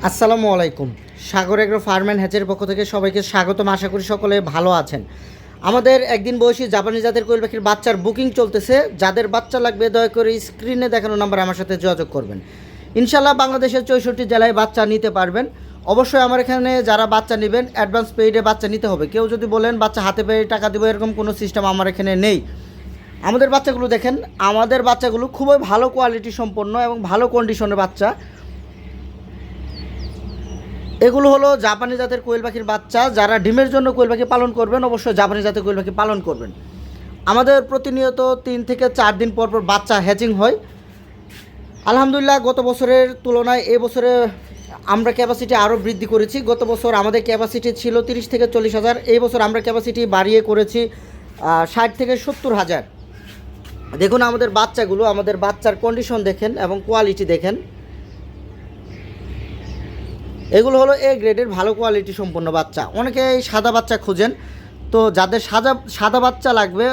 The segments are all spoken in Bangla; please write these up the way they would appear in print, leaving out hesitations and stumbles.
আসসালামু আলাইকুম। সাগর এগ্রো ফার্ম অ্যান্ড হ্যাচের পক্ষ থেকে সবাইকে স্বাগতম। আশা করি সকলে ভালো আছেন। আমাদের একদিন বয়সী জাপানি জাতের কোয়েল পাখির বাচ্চার বুকিং চলতেছে। যাদের বাচ্চা লাগবে দয়া করে স্ক্রিনে দেখানো নাম্বার আমার সাথে যোগাযোগ করবেন। ইনশাল্লাহ বাংলাদেশের 64 জেলায় বাচ্চা নিতে পারবেন। অবশ্যই আমার এখানে যারা বাচ্চা নেবেন অ্যাডভান্স পেইডে বাচ্চা নিতে হবে। কেউ যদি বলেন বাচ্চা হাতে পেয়ে টাকা দেবো, এরকম কোনো সিস্টেম আমার এখানে নেই। আমাদের বাচ্চাগুলো দেখেন, আমাদের বাচ্চাগুলো খুবই ভালো কোয়ালিটি সম্পন্ন এবং ভালো কন্ডিশনের বাচ্চা। এগুলো হলো জাপানি জাতের কোয়েল পাখির বাচ্চা। যারা ডিমের জন্য কোয়েল পাখি পালন করবেন অবশ্যই জাপানি জাতের কোয়েল পাখি পালন করবেন। আমাদের প্রতিনিয়ত 3 থেকে 4 দিন পর পর বাচ্চা হ্যাচিং হয়। আলহামদুলিল্লাহ গত বছরের তুলনায় এই বছরে আমরা ক্যাপাসিটি আরও বৃদ্ধি করেছি। গত বছর আমাদের ক্যাপাসিটি ছিল 30 থেকে 40 হাজার, এই বছর আমরা ক্যাপাসিটি বাড়িয়ে করেছি 60 থেকে 70 হাজার। দেখুন আমাদের বাচ্চাগুলো, আমাদের বাচ্চার কন্ডিশন দেখেন এবং কোয়ালিটি দেখেন। এগুলো হলো এ গ্রেডের ভালো কোয়ালিটি সম্পন্ন বাচ্চা। অনেকে সাদা বাচ্চা খুঁজেন, তো যাদের সাদা বাচ্চা লাগবে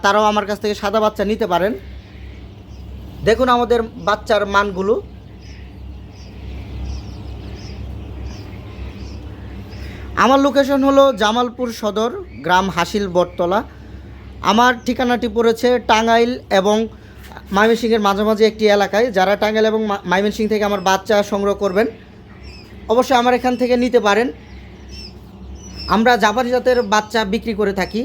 তারাও আমার কাছ থেকে সাদা বাচ্চা নিতে পারেন। দেখুন আমাদের বাচ্চার মানগুলো। আমার লোকেশন হলো জামালপুর সদর, গ্রাম হাসিল বটতলা। আমার ঠিকানাটি পড়েছে টাঙ্গাইল এবং ময়মনসিংহের মাঝামাঝি একটি এলাকায়। যারা টাঙ্গাইল এবং ময়মনসিংহ থেকে আমার বাচ্চা সংগ্রহ করবেন অবশ্যই আমার এখান থেকে নিতে পারেন। আমরা জাপানি জাতের বাচ্চা বিক্রি করে থাকি,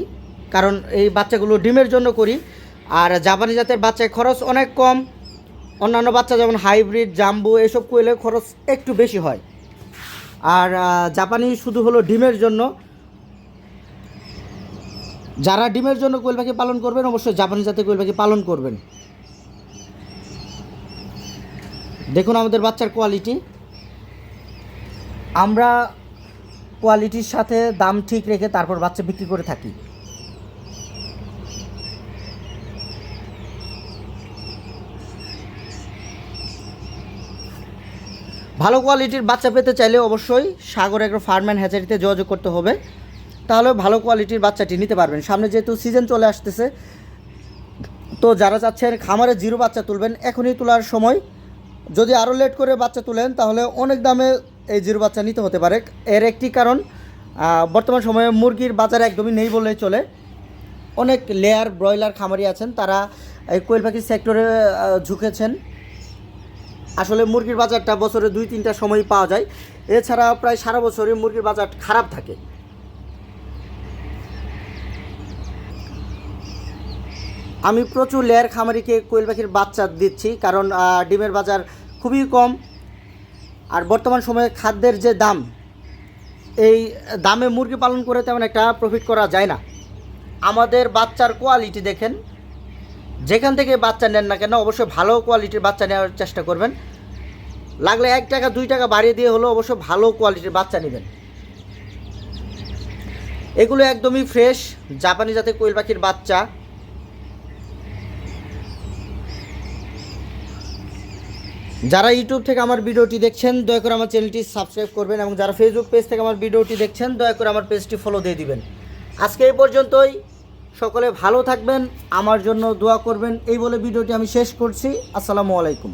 কারণ এই বাচ্চাগুলো ডিমের জন্য করি। আর জাপানি জাতের বাচ্চায় খরচ অনেক কম। অন্যান্য বাচ্চা যেমন হাইব্রিড, জাম্বু এসব কোয়েলে খরচ একটু বেশি হয়। আর জাপানি শুধু হলো ডিমের জন্য। যারা ডিমের জন্য কোয়েল পাখি পালন করবেন অবশ্যই জাপানি জাতের কোয়েল পাখি পালন করবেন। দেখুন আমাদের বাচ্চার কোয়ালিটি। আমরা কোয়ালিটির সাথে দাম ঠিক রেখে তারপর বাচ্চা বিক্রি করে থাকি। ভালো কোয়ালিটির বাচ্চা পেতে চাইলে অবশ্যই সাগর এগ্রো ফার্ম অ্যান্ড হ্যাচারিতে যোগাযোগ করতে হবে, তাহলে ভালো কোয়ালিটির বাচ্চাটি নিতে পারবেন। সামনে যেহেতু সিজন চলে আসতেছে, তো যারা চাচ্ছেন খামারে জিরো বাচ্চা তুলবেন এখনই তোলার সময়। যদি আরও লেট করে বাচ্চা তুলেন তাহলে অনেক দামে এই জিরো বাচ্চা নিতে হতে পারে। এর একটি কারণ বর্তমান সময়ে মুরগির বাজার একদমই নেই বললেই চলে। অনেক লেয়ার ব্রয়লার খামারি আছেন, তারা এই কোয়েল পাখির সেক্টরে ঝুঁকেছেন। আসলে মুরগির বাজারটা বছরে 2-3টা সময় পাওয়া যায়, এছাড়া প্রায় সারা বছরই মুরগির বাজার খারাপ থাকে। আমি প্রচুর লেয়ার খামারিকে কোয়েল পাখির বাচ্চা দিচ্ছি, কারণ ডিমের বাজার খুবই কম। আর বর্তমান সময়ে খাদ্যের যে দাম, এই দামে মুরগি পালন করে তেমন একটা প্রফিট করা যায় না। আমাদের বাচ্চার কোয়ালিটি দেখেন, যেখান থেকে বাচ্চা নেন না কেন অবশ্যই ভালো কোয়ালিটির বাচ্চা নেওয়ার চেষ্টা করবেন। লাগলে 1 টাকা 2 টাকা বাড়িয়ে দিয়ে হলেও অবশ্যই ভালো কোয়ালিটির বাচ্চা নেবেন। এগুলো একদমই ফ্রেশ জাপানি জাতের কোয়েল পাখির বাচ্চা। যারা ইউটিউব থেকে আমার ভিডিওটি দেখছেন দয়া করে আমার চ্যানেলটি সাবস্ক্রাইব করবেন, এবং যারা ফেসবুক পেজ থেকে আমার ভিডিওটি দেখছেন দয়া করে আমার পেজটি ফলো দিয়ে দিবেন। আজকে এই পর্যন্তই। সকলে ভালো থাকবেন, আমার জন্য দোয়া করবেন, এই বলে ভিডিওটি আমি শেষ করছি। আসসালামু আলাইকুম।